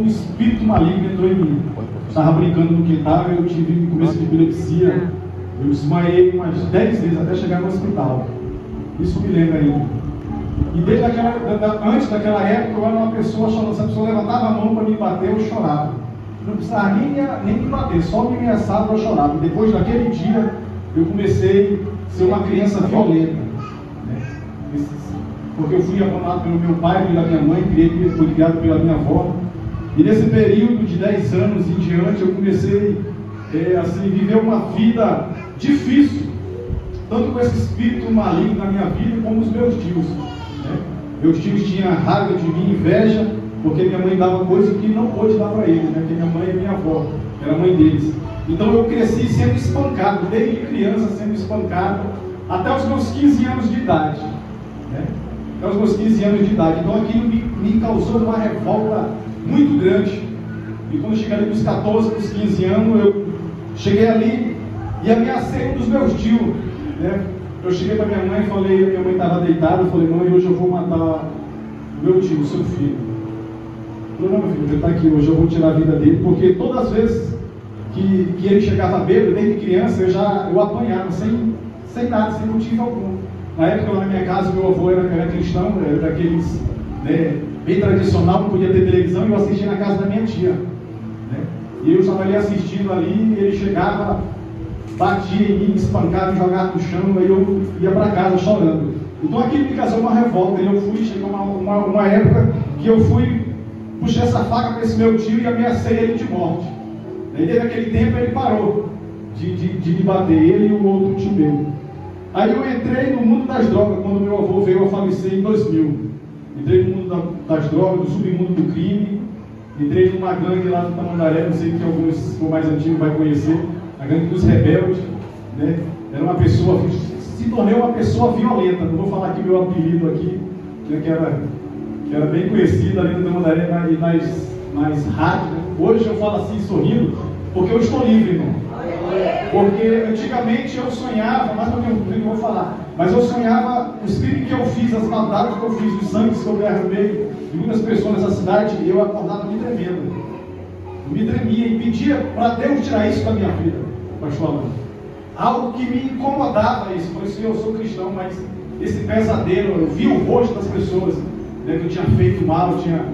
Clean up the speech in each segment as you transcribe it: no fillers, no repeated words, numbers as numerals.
um espírito maligno entrou em mim. Estava brincando no quintal, eu tive começo de epilepsia, eu desmaiei umas 10 vezes até chegar no hospital. Isso me lembra ainda. E desde antes daquela época, eu era uma pessoa chorando. Se a pessoa levantava a mão para me bater, eu chorava. Não precisava nem me bater, só me ameaçava, eu chorava. E depois daquele dia, eu comecei a ser uma criança violenta, né? Porque eu fui abandonado pelo meu pai, pela minha mãe, fui criado pela minha avó. E nesse período de 10 anos em diante, eu comecei a viver uma vida difícil, tanto com esse espírito maligno na minha vida, como os meus tios, né? Meus tios tinham raiva de mim, inveja, porque minha mãe dava coisa que não pôde dar para eles, né? Porque minha mãe é minha avó, era a mãe deles. Então eu cresci sendo espancado, desde criança sendo espancado, até os meus 15 anos de idade, né? Até os meus 15 anos de idade. Então aquilo me causou uma revolta muito grande. E quando eu cheguei ali dos 14, dos 15 anos, eu cheguei ali e ameacei um dos meus tios, né? Eu cheguei para minha mãe e falei, minha mãe estava deitada, eu falei, mãe, hoje eu vou matar o meu tio, o seu filho. Eu falei, não, meu filho, ele está aqui, hoje eu vou tirar a vida dele, porque todas as vezes que ele chegava bêbado, desde criança, eu apanhava, sem nada, sem motivo algum. Na época, lá na minha casa, meu avô era cristão, era daqueles, né, bem tradicional, não podia ter televisão, e eu assistia na casa da minha tia, né? E eu estava ali assistindo ali, e ele chegava, batia em mim, espancava, me jogava no chão, aí eu ia para casa chorando. Então aquilo me causou uma revolta, e eu fui, chegou uma época que eu puxei essa faca para esse meu tio e ameacei ele de morte. Aí desde aquele tempo ele parou de me bater, ele e o outro tio meu. Aí eu entrei no mundo das drogas, quando meu avô veio a falecer em 2000. Entrei no mundo das drogas, do submundo do crime. Entrei numa gangue lá no Tamandaré, não sei que alguns, se for mais antigo, vai conhecer. A gangue dos rebeldes, né? Era uma pessoa, se tornei uma pessoa violenta. Não vou falar aqui meu apelido aqui, né, que era bem conhecido ali no Tamandaré e nas rádios. Né? Hoje eu falo assim, sorrindo, porque eu estou livre, irmão. Porque antigamente eu sonhava, mas não vou falar, mas eu sonhava os crimes que eu fiz, as maldades que eu fiz, os sangues que eu derramei de muitas pessoas nessa cidade, e eu acordava me tremendo. Eu me tremia e pedia para Deus tirar isso da minha vida, pastor Alan. Algo que me incomodava isso, por isso eu sou cristão, mas esse pesadelo, eu vi o rosto das pessoas, né, que eu tinha feito mal, eu tinha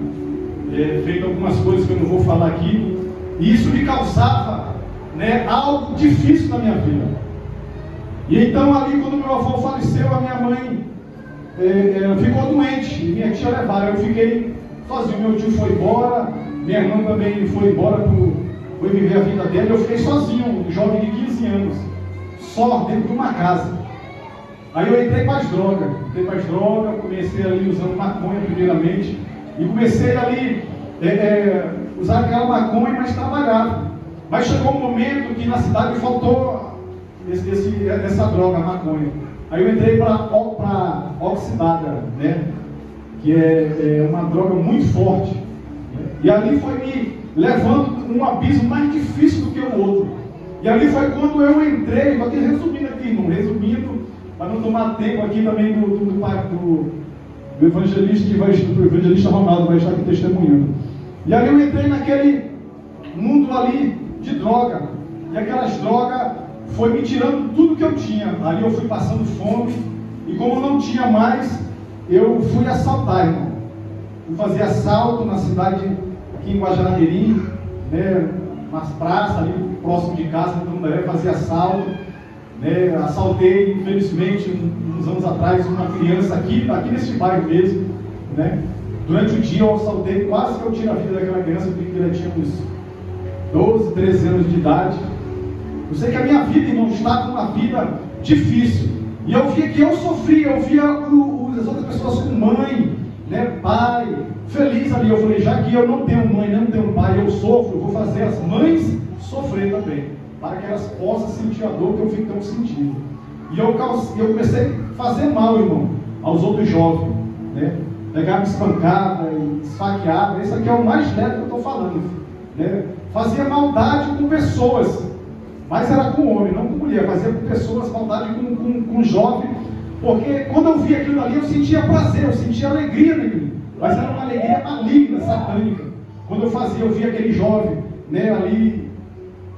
feito algumas coisas que eu não vou falar aqui, e isso me causava, né, algo difícil na minha vida. E então ali, quando meu avô faleceu, a minha mãe ficou doente, e minha tia levaram, eu fiquei sozinho. Meu tio foi embora, minha irmã também foi embora, foi viver a vida dela, e eu fiquei sozinho, um jovem de 15 anos, só dentro de uma casa. Aí eu entrei para as drogas, comecei ali usando maconha primeiramente, e comecei ali usar aquela maconha, mas trabalhava. Mas chegou um momento que na cidade faltou essa droga, a maconha. Aí eu entrei para oxidada, né? Que é uma droga muito forte. Né? E ali foi me levando um abismo mais difícil do que o outro. E ali foi quando eu entrei, estou aqui resumindo aqui, irmão, para não tomar tempo aqui também do evangelista Ronaldo, vai estar aqui testemunhando. E ali eu entrei naquele mundo ali de droga, e aquelas drogas foi me tirando tudo que eu tinha. Ali eu fui passando fome, e como eu não tinha mais, eu fui assaltar, irmão. Fui fazer assalto na cidade, aqui em Guajará-Mirim, né, nas praças ali próximo de casa, então fazia assalto, né, assaltei, infelizmente, uns anos atrás, uma criança aqui nesse bairro mesmo, né. Durante o dia eu assaltei, quase que eu tiro a vida daquela criança, porque ela tinha uns 12, 13 anos de idade. Eu sei que a minha vida, irmão, estava uma vida difícil. E eu via que eu sofria, eu via as outras pessoas com mãe, né, pai, feliz ali. Eu falei, já que eu não tenho mãe, não tenho pai, eu sofro, eu vou fazer as mães sofrer também, para que elas possam sentir a dor que eu estou sentindo. E eu comecei a fazer mal, irmão, aos outros jovens, né? Pegava, espancava, esfaqueava. Esse aqui é o mais leve que eu estou falando, né? Fazia maldade com pessoas, mas era com homem, não com mulher. Fazia com pessoas, maldade com jovem, porque quando eu via aquilo ali, eu sentia prazer, eu sentia alegria naquilo, mas era uma alegria maligna, satânica. Quando eu via aquele jovem, né, ali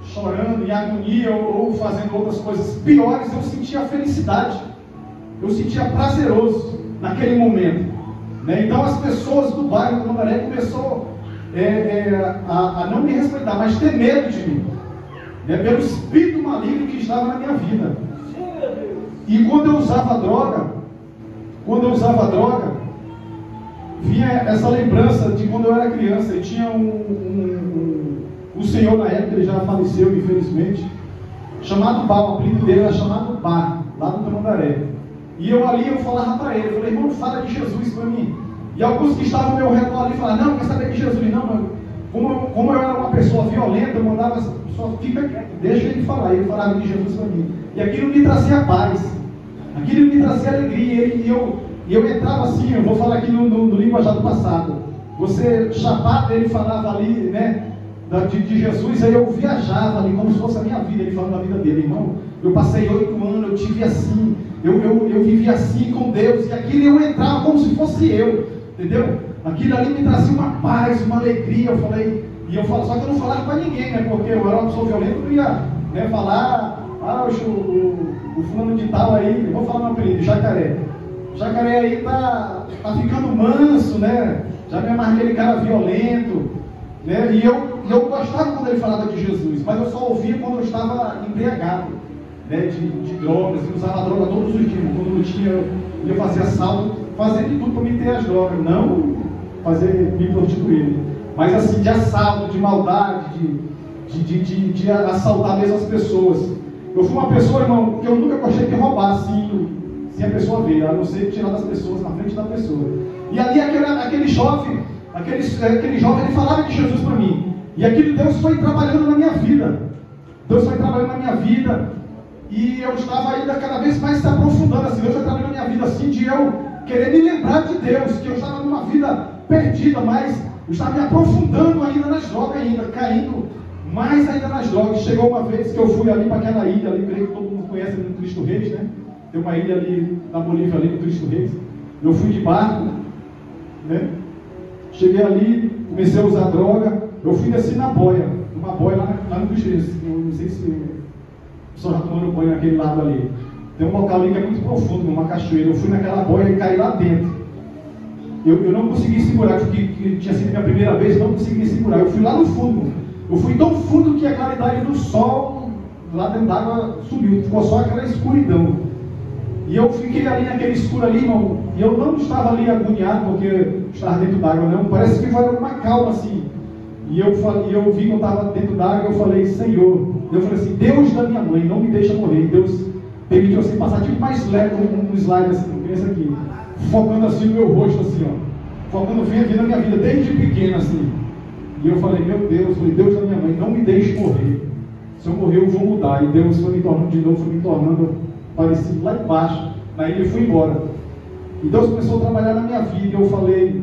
chorando em agonia ou fazendo outras coisas piores, eu sentia felicidade, eu sentia prazeroso naquele momento, né? Então as pessoas do bairro do Tamandaré começou a não me respeitar, mas ter medo de mim, né, pelo espírito maligno que estava na minha vida. E quando eu usava droga, vinha essa lembrança de quando eu era criança. E tinha um senhor na época, ele já faleceu infelizmente, chamado Bar, o apelido dele era chamado Bar, lá do Tamandaré. E eu falava para ele, eu falei, irmão, fala de Jesus para mim. E alguns que estavam ao meu redor ali falaram, não, quer saber de Jesus? Não, mano. Como eu era uma pessoa violenta, eu mandava, só fica quieto, deixa ele falar. Ele falava de Jesus para mim. E aquilo me trazia paz, aquilo me trazia alegria. E eu entrava assim, eu vou falar aqui no linguajar do passado. Você chapado, ele falava ali, né, de Jesus, aí eu viajava ali como se fosse a minha vida, ele falando da vida dele. Irmão, eu passei 8 anos, eu tive assim, eu vivi assim com Deus, e aquilo eu entrava como se fosse eu, entendeu? Aquilo ali me trazia uma paz, uma alegria. Eu falei, só que eu não falava para ninguém, né, porque eu era uma pessoa violenta, eu não ia, né, falar, o fulano de tal aí, eu vou falar meu apelido, Jacaré. Jacaré aí tá ficando manso, né? Já me amarrei aquele cara violento, né? E eu gostava quando ele falava de Jesus, mas eu só ouvia quando eu estava embriagado, né? De drogas, eu usava droga todos os dias. Quando não tinha, eu ia fazer assalto, fazendo de tudo para me ter as drogas, não me prostituir, mas assim, de assalto, de maldade, de assaltar mesmo as pessoas. Eu fui uma pessoa, irmão, que eu nunca gostei de roubar assim, se a pessoa veio, a não ser tirar das pessoas, na frente da pessoa. E ali aquele jovem, ele falava de Jesus para mim. E aquilo Deus foi trabalhando na minha vida. Deus foi trabalhando na minha vida. E eu estava ainda cada vez mais se aprofundando assim. Deus foi trabalhando na minha vida assim, de eu querer me lembrar de Deus, que eu estava numa vida perdida, mas eu estava me aprofundando ainda nas drogas, caindo mais ainda nas drogas. Chegou uma vez que eu fui ali para aquela ilha, ali, creio que todo mundo conhece ali no Cristo Reis, né? Tem uma ilha ali na Bolívia, ali no Cristo Reis. Eu fui de barco, né? Cheguei ali, comecei a usar droga. Eu fui descer na boia, numa boia lá no Cristo Reis. Eu não sei se o pessoal já tomando banho naquele lado ali. Tem um local ali que é muito profundo, uma cachoeira. Eu fui naquela boia e caí lá dentro. Eu não consegui segurar, porque tinha sido a minha primeira vez, não consegui segurar. Eu fui lá no fundo. Eu fui tão fundo que a claridade do sol lá dentro d'água subiu. Ficou só aquela escuridão. E eu fiquei ali naquele escuro ali, irmão, e eu não estava ali agoniado porque estava dentro d'água, não. Parece que foi uma calma assim. E eu vi que eu estava dentro d'água e eu falei, Senhor, eu falei assim, Deus da minha mãe, não me deixa morrer. Deus permitiu assim passar tipo mais leve, um slide assim, pensa aqui, focando assim no meu rosto, assim, ó, focando bem aqui na minha vida, desde pequeno assim. E eu falei, meu Deus, Deus da minha mãe, não me deixe morrer. Se eu morrer eu vou mudar. E Deus foi me tornando de novo, foi me tornando parecido lá embaixo, na ilha, e fui embora. E Deus começou a trabalhar na minha vida. E eu falei,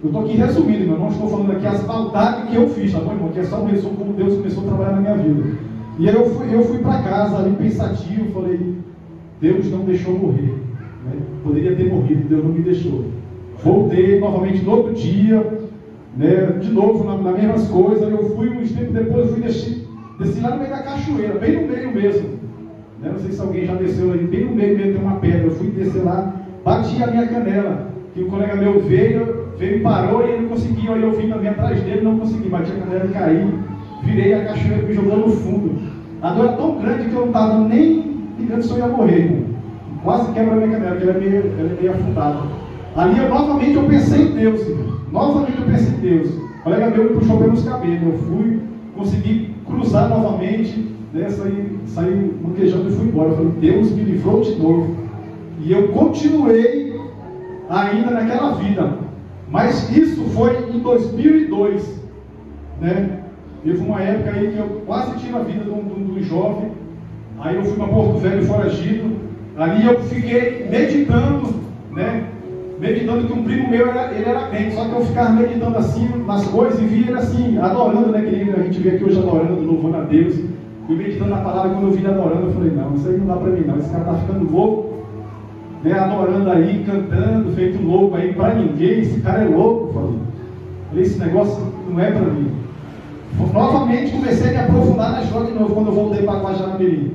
eu estou aqui resumindo, irmão, não estou falando aqui as maldades que eu fiz, tá bom, irmão? Que é só um resumo como Deus começou a trabalhar na minha vida. E aí eu fui para casa ali pensativo, falei, Deus não deixou morrer, né? Poderia ter morrido, Deus não me deixou. Voltei novamente no outro dia, né? De novo nas mesmas coisas. Eu fui uns tempos depois, desci lá no meio da cachoeira, bem no meio mesmo. Não sei se alguém já desceu ali, bem no meio mesmo tem uma pedra. Eu fui descer lá, bati a minha canela, que o colega meu veio e parou e ele não conseguia. Aí eu vim também atrás dele, não consegui, bati a canela e caí. Virei a cachoeira e me jogou no fundo. A dor era tão grande que eu não estava nem ligando se eu ia morrer, irmão. Quase quebra a minha canela, que ela é meio afundada. Ali novamente eu pensei em Deus, irmão. Novamente eu pensei em Deus. O colega meu me puxou pelos cabelos. Eu fui, consegui cruzar novamente, né, saí manquejando e fui embora. Eu falei, Deus me livrou de novo. E eu continuei ainda naquela vida. Mas isso foi em 2002, né? Teve uma época aí que eu quase tive a vida do jovem. Aí eu fui para Porto Velho foragido. Ali eu fiquei meditando, né? Meditando que um primo meu, ele era crente, só que eu ficava meditando assim nas coisas e via ele assim, adorando, né? Que a gente vê aqui hoje adorando, louvando a Deus. E meditando na palavra, quando eu vi ele adorando, eu falei, não, isso aí não dá para mim não, esse cara tá ficando louco, né? Adorando aí, cantando, feito louco aí para ninguém, esse cara é louco, falei. Esse negócio não é para mim. Novamente comecei a me aprofundar na história de novo, quando eu voltei para Guajará-Mirim.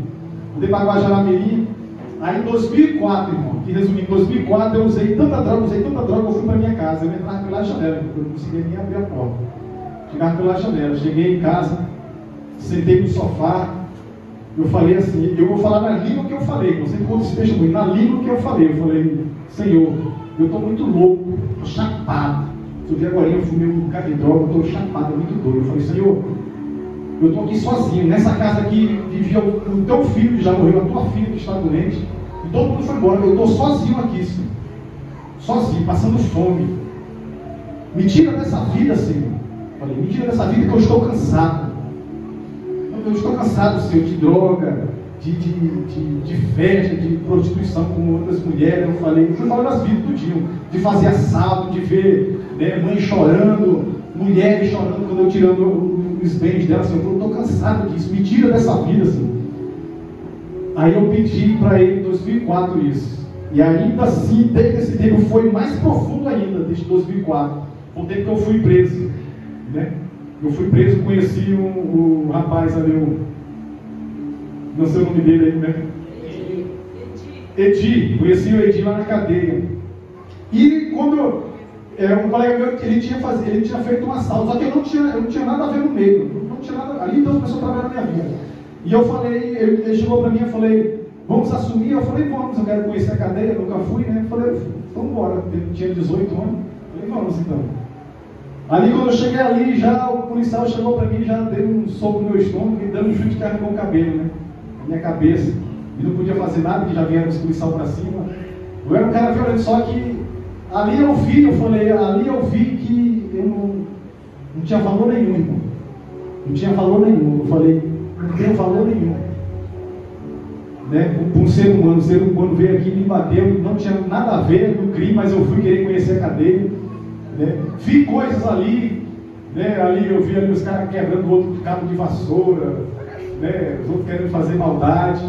Voltei para Guajará-Mirim, aí em 2004, irmão, que resumindo, em 2004 eu usei tanta droga, que eu fui para minha casa. Eu entrava pela janela, porque eu não conseguia nem abrir a porta. Chegava pela janela, cheguei em casa, sentei no sofá, eu falei assim, eu vou falar na língua que eu falei, você conta esse testemunho, na língua que eu falei, Senhor, eu estou muito louco, estou chapado. Se eu vi agora, eu fumei um bocado de droga, eu estou chapado, muito doido. Eu falei, Senhor, eu estou aqui sozinho, nessa casa aqui vivia o teu filho que já morreu, a tua filha que está doente, e todo mundo foi embora, eu estou sozinho aqui, Senhor. Sozinho, passando fome. Me tira dessa vida, Senhor. Eu falei, me tira dessa vida que eu estou cansado. Eu estou cansado, Senhor, de droga, de festa, de prostituição com outras mulheres. Eu falei, fui falando das vidas do dia, de fazer assalto, de ver mãe chorando, mulheres chorando quando eu tirando os bens dela. Senhor, eu estou cansado disso, me tira dessa vida, Senhor. Aí eu pedi para ele em 2004 isso. E ainda assim, desde esse tempo, foi mais profundo ainda, desde 2004. Foi o tempo que eu fui preso, né? Eu fui preso, conheci o rapaz ali, não sei o nome dele aí, né? Edi, conheci o Edi lá na cadeia. E quando um colega meu, ele tinha feito um assalto, só que eu não tinha nada a ver no meio, não tinha nada, ali então as pessoas trabalhando na minha vida. E eu falei, ele chegou para mim e falei, vamos assumir? Eu falei, vamos, eu quero conhecer a cadeia, nunca fui, né? Eu falei, vamos embora, eu tinha 18 anos, eu falei, vamos então. Ali quando eu cheguei ali, já o policial chegou para mim, já deu um soco no meu estômago e dando um chute que arrancou o cabelo, né? Na minha cabeça. E não podia fazer nada, porque já vieram os policiais para cima. Eu era um cara violento, só que ali eu vi que eu não tinha valor nenhum, irmão. Não tinha valor nenhum. Eu falei, não tenho valor nenhum. Né? Um ser humano veio aqui e me bateu, não tinha nada a ver com o crime, mas eu fui querer conhecer a cadeia. Né? Vi coisas ali, né? Ali eu vi ali os caras quebrando o outro cabo de vassoura, né? Os outros querendo fazer maldade,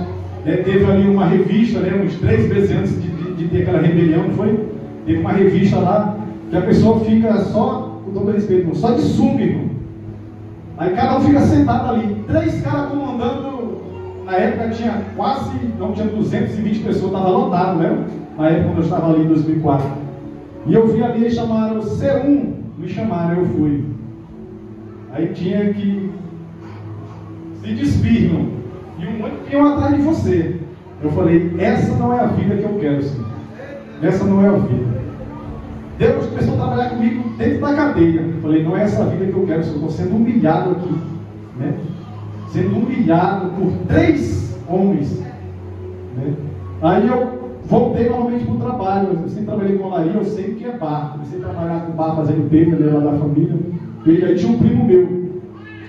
né? Teve ali uma revista, né? Uns 3 meses antes de ter aquela rebelião, não foi? Teve uma revista lá que a pessoa fica só, com todo respeito, irmão, só de sunga, irmão. Aí cada um fica sentado ali, 3 caras comandando. Na época tinha tinha 220 pessoas, estava lotado, né? Na época quando eu estava ali em 2004. E eu vi ali, eles chamaram C1, me chamaram, eu fui. Aí tinha que se despir, irmão. E um monte de atrás de você. Eu falei, essa não é a vida que eu quero, Senhor. Essa não é a vida. Deus começou a trabalhar comigo dentro da cadeia. Eu falei, não é essa a vida que eu quero, Senhor. Estou sendo humilhado aqui, né? Sendo humilhado por 3 homens, né? Aí eu voltei novamente para o trabalho. Eu sempre trabalhei com olaria, eu sei o que é bar. Eu sempre trabalhava com bar, fazendo bebida, né, lá da família. E aí tinha um primo meu.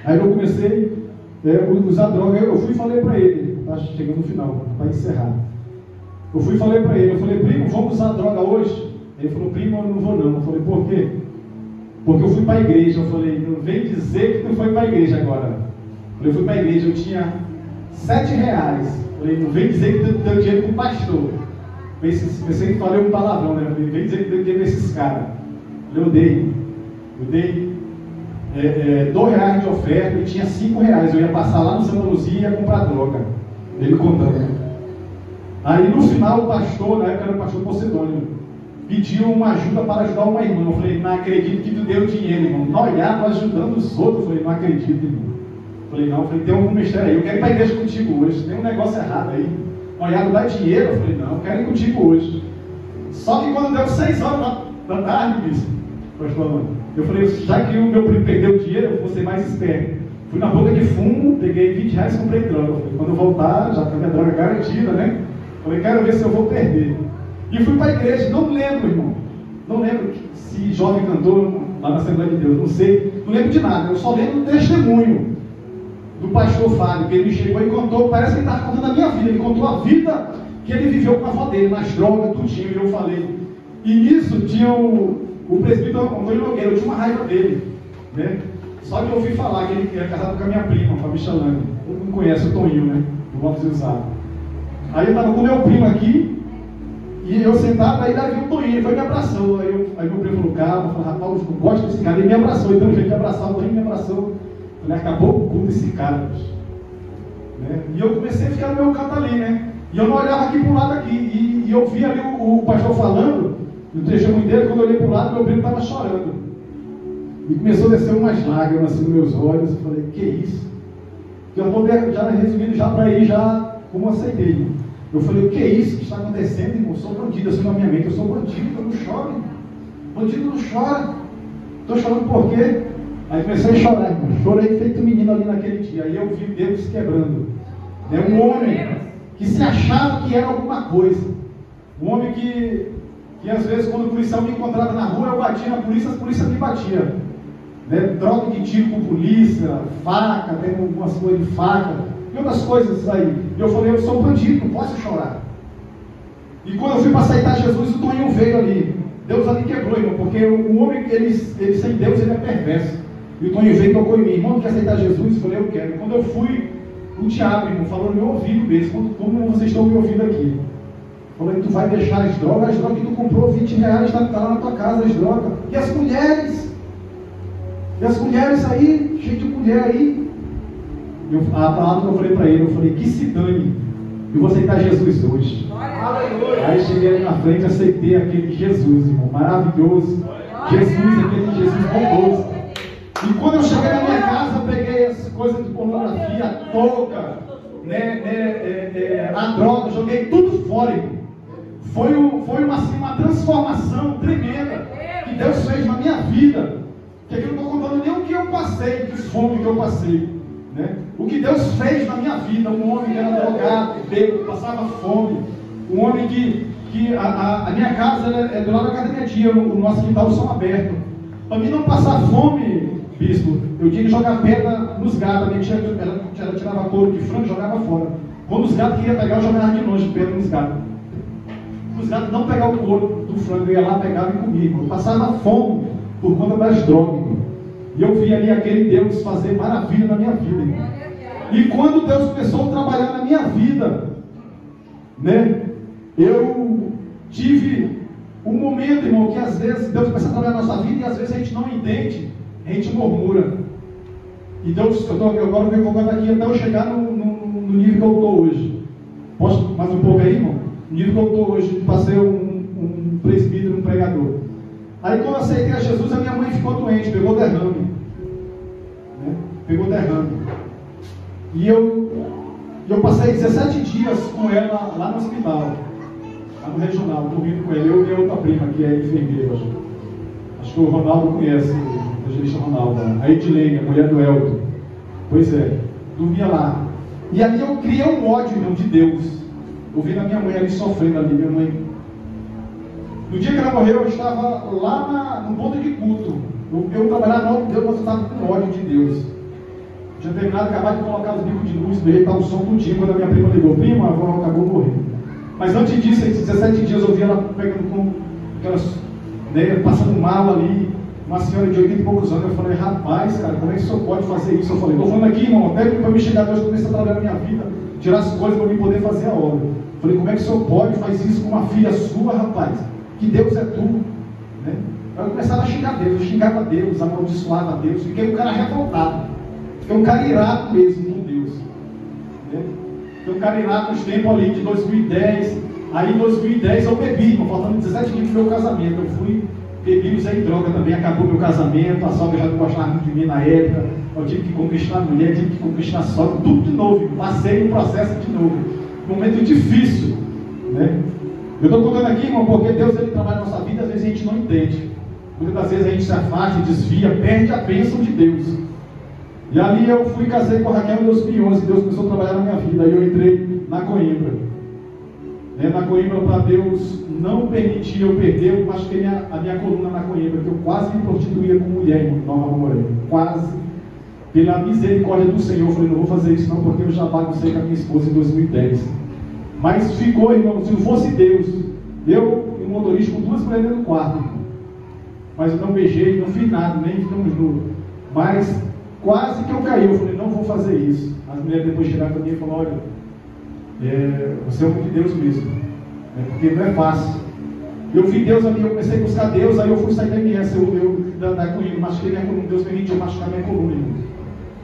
Aí eu comecei a usar droga. Eu fui e falei para ele, tá chegando no final, para encerrar. Eu fui e falei para ele, eu falei, primo, vamos usar droga hoje? Ele falou, primo, eu não vou não. Eu falei, por quê? Porque eu fui para a igreja. Eu falei, não vem dizer que tu foi para a igreja agora. Eu fui para a igreja, eu tinha R$7. Eu falei, não vem dizer que tu deu dinheiro para o pastor. Pensei que falei um palavrão, né? Vem dizer que deu dinheiro para esses caras. Eu dei R$2 de oferta e tinha R$5. Eu ia passar lá no Santa Luzia e ia comprar droga. Ele contando. Aí no final o pastor, na época era o pastor Posidônio, pediu uma ajuda para ajudar uma irmã. Eu falei, não acredito que tu deu dinheiro, irmão. Noiado ajudando os outros. Eu falei, não acredito, irmão. Eu falei, não, tem algum mistério aí. Eu quero ir para a igreja contigo hoje. Tem um negócio errado aí. Noiado dá dinheiro. Eu falei, não, eu quero ir contigo hoje. Só que quando deu 6 horas da tarde, pastor, eu falei, já que o meu primo perdeu o dinheiro, eu vou ser mais esperto. Fui na boca de fumo, peguei R$20 e comprei droga. Eu falei, quando eu voltar, já tem minha droga garantida, né? Eu falei, quero ver se eu vou perder. E fui para a igreja, não lembro, irmão. Não lembro se jovem cantou lá na Assembleia de Deus, não sei. Não lembro de nada, eu só lembro do testemunho do pastor Fábio, que ele me chegou e contou, parece que ele estava contando a minha vida. Ele contou a vida que ele viveu com a avó dele, nas drogas, tudinho, e eu falei. E nisso tinha o presbítero Antônio Nogueira, eu tinha uma raiva dele, né? Só que eu ouvi falar que ele era casado com a minha prima, com a Michelane. Todo mundo conhece o Toninho, né? Do Vamos Usar. Aí eu estava com o meu primo aqui, E eu sentado, aí Davi, o Toninho, ele foi e me abraçou. Aí meu primo falou, calma, falou, rapaz, eu não gosto desse cara. Ele me abraçou, então ele me abraçar, o Toninho me abraçou. Falei, acabou o cu desse cara, bicho. Né? E eu comecei a ficar no meu canto ali, né? E eu não olhava aqui para o lado aqui. E eu vi ali o pastor falando, no testemunho dele, quando eu olhei para o lado, meu primo estava chorando. E começou a descer umas lágrimas assim nos meus olhos. Eu falei, que isso? Eu estou já resumindo já para ir já como aceitei. Eu falei, o que é isso que está acontecendo, irmão? Eu sou bandido, assim na minha mente, eu sou bandido, eu não choro, irmão. Bandido não chora. Estou chorando por quê? Aí comecei a chorar, irmão. Chorei feito menino ali naquele dia. Aí eu vi Deus se quebrando. Um homem que se achava que era alguma coisa. Um homem que às vezes quando o policial me encontrava na rua, eu batia na polícia, a polícia me batia. Troca de tiro com polícia, faca, tem algumas coisas de faca, e outras coisas aí. E eu falei, eu sou bandido, não posso chorar. E quando eu fui para aceitar Jesus, o Toninho veio ali. Deus ali quebrou, irmão, porque o homem, ele sem Deus, ele é perverso. E o Toninho veio e tocou em mim, irmão, quer aceitar Jesus? Eu falei, eu quero. E quando eu fui, o diabo, irmão, falou no meu ouvido mesmo, como vocês estão me ouvindo aqui. Falou, tu vai deixar as drogas que tu comprou R$20, está lá na tua casa, as drogas. E as mulheres? E as mulheres aí, cheio de mulher aí. A palavra que eu falei para ele, eu falei, que se dane, eu vou aceitar Jesus hoje. Aí cheguei ali na frente, aceitei aquele Jesus, irmão, maravilhoso. Jesus, aquele Jesus bondoso. E quando eu cheguei na minha casa, eu peguei as coisas de pornografia, a touca, a droga, joguei tudo fora, irmão. Foi uma transformação tremenda que Deus fez na minha vida. Que aqui eu não estou contando nem o que eu passei, que fome que eu passei. Né? O que Deus fez na minha vida, um homem que era drogado, bêbado, passava fome, um homem que a minha casa é do lado da casa da minha tia, o nosso quintal do som aberto. Para mim não passar fome, bispo, eu tinha que jogar pedra nos gatos. A minha tia ela tirava couro de frango e jogava fora. Quando os gatos queriam pegar, eu jogava de longe pedra nos gatos. Os gatos não pegavam o couro do frango, eu ia lá, pegava e comia. Eu passava fome por conta das drogas. E eu vi ali aquele Deus fazer maravilha na minha vida, irmão. E quando Deus começou a trabalhar na minha vida, né, eu tive um momento, irmão, que às vezes Deus começa a trabalhar na nossa vida e às vezes a gente não entende, a gente murmura. E Deus, agora eu vou contar aqui até eu chegar no nível que eu estou hoje. Posso mais um pouco aí, irmão? No nível que eu estou hoje, passei um presbítero, um pregador. Aí quando eu aceitei a Jesus, a minha mãe ficou doente, pegou derrame. Né? Pegou derrame. E eu passei 17 dias com ela lá no hospital, lá no regional, dormindo com ela. Eu e a outra prima, que é enfermeira. Acho que o Ronaldo conhece, o evangelista Ronaldo. A Edilene, a mulher do Elton. Pois é, dormia lá. E ali eu criei um ódio, irmão, de Deus. Eu vi a minha mãe ali sofrendo ali, minha mãe. No dia que ela morreu, eu estava lá no ponto de culto. Eu trabalhava no Deus, mas eu estava com ódio de Deus. Tinha terminado, acabado de colocar os bicos de luz, deitar o som tudinho. Quando a minha prima ligou, prima, a avó acabou morrendo. Mas antes disso, esses 17 dias, eu vi ela pegando com aquelas, né, passando mal ali. Uma senhora de 80 e poucos anos. Eu falei, rapaz, cara, como é que o senhor pode fazer isso? Eu falei, estou falando aqui, irmão, até para me chegar a Deus, começar a trabalhar na minha vida, tirar as coisas para eu poder fazer a obra. Eu falei, como é que o senhor pode fazer isso com uma filha sua, rapaz? Que Deus é tu, né? Eu começava a xingar Deus, eu xingava Deus, amaldiçoava Deus, fiquei um cara revoltado, fiquei um cara irado mesmo com Deus, né? Fiquei um cara irado nos tempos ali de 2010, aí em 2010 eu bebi, faltando 17 dias do meu casamento, eu fui, bebi, usei droga também, acabou meu casamento, a sogra já não gostava muito de mim na época, eu tive que conquistar a mulher, tive que conquistar a sogra, tudo de novo, passei o processo de novo, momento difícil, né? Eu estou contando aqui, irmão, porque Deus ele trabalha na nossa vida, às vezes a gente não entende. Muitas das vezes a gente se afasta, desvia, perde a bênção de Deus. E ali eu fui casei com a Raquel em 2011, Deus começou a trabalhar na minha vida. Aí eu entrei na Coimbra. Na Coimbra, para Deus não permitir eu perder, eu machuquei a minha coluna na Coimbra, que eu quase me prostituía com mulher em Nova Morena. Quase. Pela misericórdia do Senhor, eu falei, não vou fazer isso não, porque eu já baguncei com a minha esposa em 2010. Mas ficou, irmão, se não fosse Deus, eu e o motorista com 2 mulheres no quarto, irmão. Mas eu não beijei, não fiz nada, nem ficamos nus. Mas quase que eu caí, eu falei, não vou fazer isso. As mulheres depois chegaram para mim e falaram, olha, você é homem de Deus mesmo. né? Porque não é fácil. Eu vi Deus ali, eu comecei a buscar Deus, aí eu fui sair da MS, machuquei minha coluna, Deus permitiu machucar minha coluna, irmão.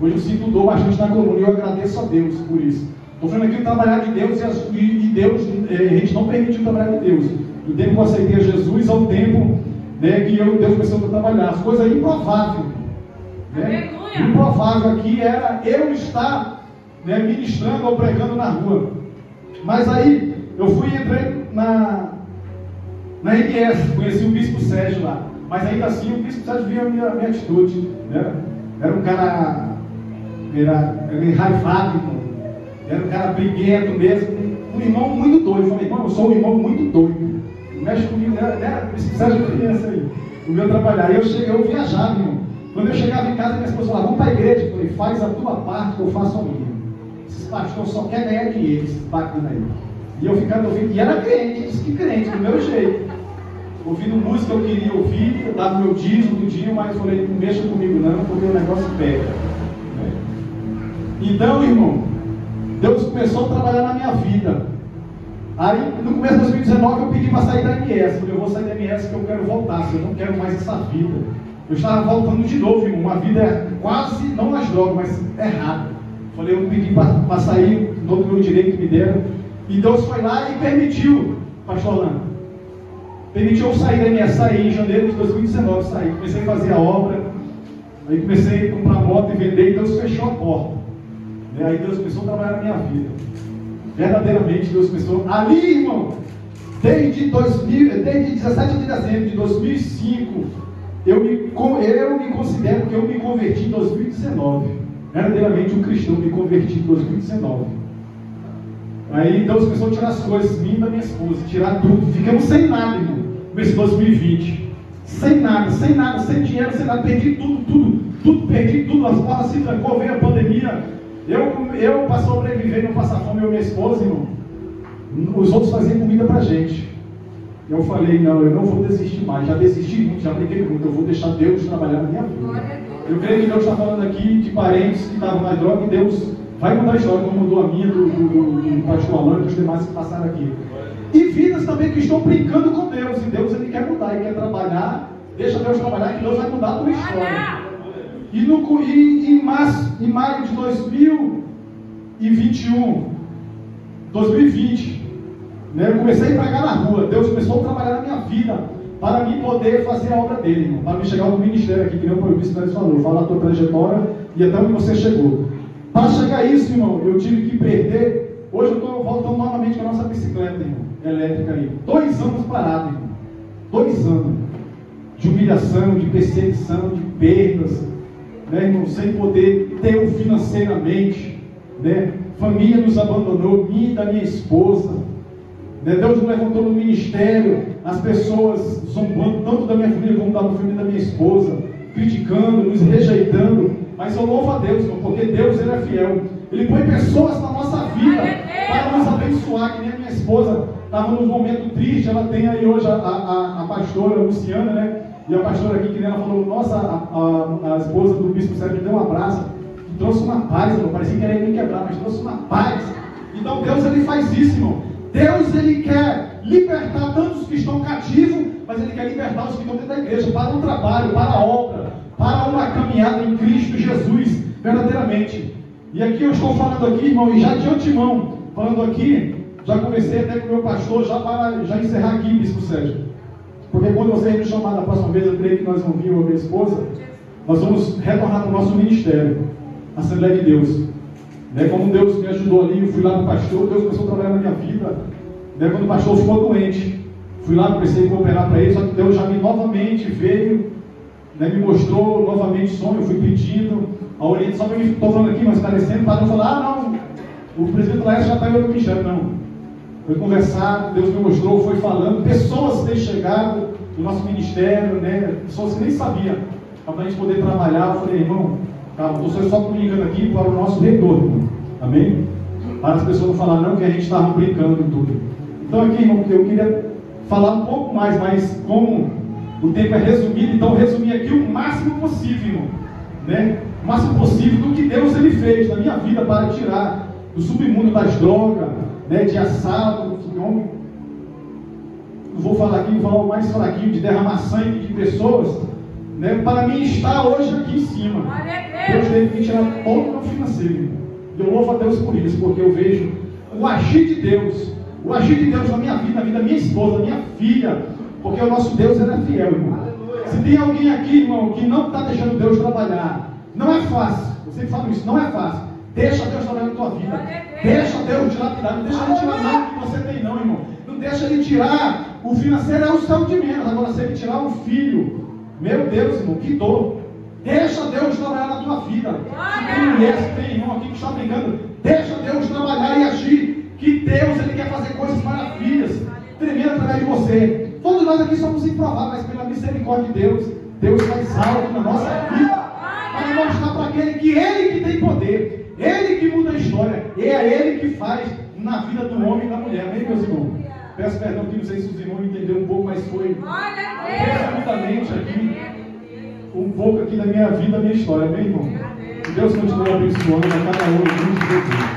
Hoje eu sinto dor bastante na coluna e eu agradeço a Deus por isso. Estou falando aqui o trabalhar de Deus e Deus, a gente não permitiu trabalhar de Deus. Do tempo que eu aceitei a Jesus ao tempo, né, que Deus começou a trabalhar. As coisas improváveis. Né? Improvável aqui era eu estar, né, ministrando ou pregando na rua. Mas aí eu entrei na MS, conheci o Bispo Sérgio lá. Mas ainda assim o Bispo Sérgio via a minha atitude. Né? Era um cara raivado, era um cara briguento mesmo, um irmão muito doido. Eu falei, irmão, eu sou um irmão muito doido. Mexe comigo, né? Precisa de criança aí. O meu trabalhar. Eu viajava, irmão. Quando eu chegava em casa, minha esposa falava, vamos para a igreja. Eu falei, faz a tua parte que eu faço a minha. Esses pastores só querem ganhar dinheiro, esses bacanas aí. E eu ficava ouvindo, e era crente, disse que crente, do meu jeito. Ouvindo música eu queria ouvir, eu dava o meu dízimo do dia, mas eu falei, não mexa comigo não, porque o negócio pega. Né? Então, irmão, Deus começou a trabalhar na minha vida. Aí, no começo de 2019, eu pedi para sair da MS. Eu vou sair da MS porque eu quero voltar, eu não quero mais essa vida. Eu estava voltando de novo, irmão, uma vida quase, não nas drogas, mas errada. Falei, eu pedi para sair, no meu direito que me deram. E Deus foi lá e permitiu, pastor Orlando, permitiu eu sair da MS, sair em janeiro de 2019, saí. Comecei a fazer a obra, aí comecei a comprar moto e vender, e Deus fechou a porta. Aí Deus começou a trabalhar na minha vida. Verdadeiramente Deus começou. Ali, irmão, desde 17 de dezembro de 2005, eu me considero que eu me converti em 2019. Verdadeiramente um cristão, me converti em 2019. Aí Deus começou a tirar as coisas, minha e da minha esposa, tirar tudo. Ficamos sem nada, irmão, nesse 2020. Sem nada, sem dinheiro, sem nada. Perdi tudo, perdi tudo. As portas se trancou, veio a pandemia. Eu para sobreviver, não passar fome, eu e minha esposa, irmão. Os outros faziam comida pra gente. Eu falei, não, eu não vou desistir mais. Já desisti muito, já briguei muito. Eu vou deixar Deus trabalhar na minha vida. Eu creio que Deus está falando aqui de parentes que estavam na droga e Deus vai mudar a história, como mudou a minha, do pastor Alan e dos demais que passaram aqui. E vidas também que estão brincando com Deus. E Deus, ele quer mudar, ele quer trabalhar. Deixa Deus trabalhar que Deus vai mudar a tua história. E em maio de 2020, né, eu comecei a pregar na rua. Deus começou a trabalhar na minha vida para mim poder fazer a obra dele, irmão, para me chegar ao ministério aqui, que nem o bispo falou, falar a tua trajetória e até onde você chegou. Para chegar a isso, irmão, eu tive que perder. Hoje eu estou voltando novamente com a nossa bicicleta, irmão, elétrica aí. 2 anos parado, irmão. 2 anos de humilhação, de perseguição, de perdas. Né, irmão, sem poder ter financeiramente, né? Família nos abandonou, minha e da minha esposa, né? Deus nos levantou no ministério, as pessoas zombando tanto da minha família como da família da minha esposa, criticando, nos rejeitando, mas eu louvo a Deus, irmão, porque Deus, ele é fiel, ele põe pessoas na nossa vida para nos abençoar, que nem a minha esposa estava num momento triste, ela tem aí hoje a pastora Luciana, né? E a pastora aqui, que ela falou, nossa, a esposa do bispo Sérgio me deu um abraço, e trouxe uma paz, irmão, parecia que era ele me quebrar, mas trouxe uma paz. Então Deus, ele faz isso, irmão. Deus, ele quer libertar tantos que estão cativos, mas ele quer libertar os que estão dentro da igreja, para um trabalho, para a obra, para uma caminhada em Cristo Jesus, verdadeiramente. E aqui eu estou falando aqui, irmão, e já de antemão, falando aqui, já comecei até com o meu pastor, já para já encerrar aqui, bispo Sérgio. Porque quando você me chamar da próxima vez, eu creio que nós vamos vir, eu e minha esposa, nós vamos retornar para o nosso ministério, a Assembleia de Deus. Né? Como Deus me ajudou ali, eu fui lá no pastor, Deus começou a trabalhar na minha vida. Né? Quando o pastor ficou doente, fui lá, comecei a cooperar para ele, só que Deus já novamente veio, né? Me mostrou novamente sonho, eu fui pedindo, a orientação, só que eu estou falando aqui, mas parecendo, para não falar, não, o presidente Laércio já está aí no ministério, não. Foi conversado, Deus me mostrou, foi falando, pessoas têm chegado no nosso ministério, né? Pessoas que nem sabiam, para a gente poder trabalhar. Eu falei, irmão, calma, estou só comunicando aqui para o nosso retorno, amém? Para as pessoas não falarem, não, que a gente estava brincando e tudo. Então aqui, irmão, eu queria falar um pouco mais, mas como o tempo é resumido, então resumir aqui o máximo possível, irmão, né? O máximo possível do que Deus, ele fez na minha vida para tirar do submundo das drogas, né, de assalto, vou falar aqui, vou falar o mais fraquinho, de derramar sangue de pessoas, né, para mim estar hoje aqui em cima. Deus teve que tirar todo o meu financeiro. E eu louvo a Deus por isso, porque eu vejo o agir de Deus na minha vida, na vida da minha esposa, da minha filha, porque o nosso Deus ele é fiel, irmão. Se tem alguém aqui, irmão, que não está deixando Deus trabalhar, não é fácil, eu sempre falo isso, não é fácil. Deixa Deus trabalhar na tua vida, deixa Deus te lapidar, não deixa Ele tirar nada que você tem não, irmão. Não deixa Ele tirar, o financeiro é o céu de menos, agora se Ele tirar um filho, meu Deus, irmão, que dor. Deixa Deus trabalhar na tua vida. Se tem mulher, se tem irmão aqui que está brincando, deixa Deus trabalhar e agir, que Deus Ele quer fazer coisas maravilhas, tremendas através de você. Todos nós aqui somos improváveis, mas pela misericórdia de Deus, Deus faz algo na nossa vida, para mostrar para aquele que Ele que tem poder, Ele que muda a história, e é Ele que faz na vida do homem e da mulher, amém, meus irmãos? Peço perdão que não sei se os irmãos entenderam um pouco, mas foi resumidamente aqui, um pouco aqui da minha vida, da minha história, amém, irmão? Que Deus continue abençoando a cada um de vocês.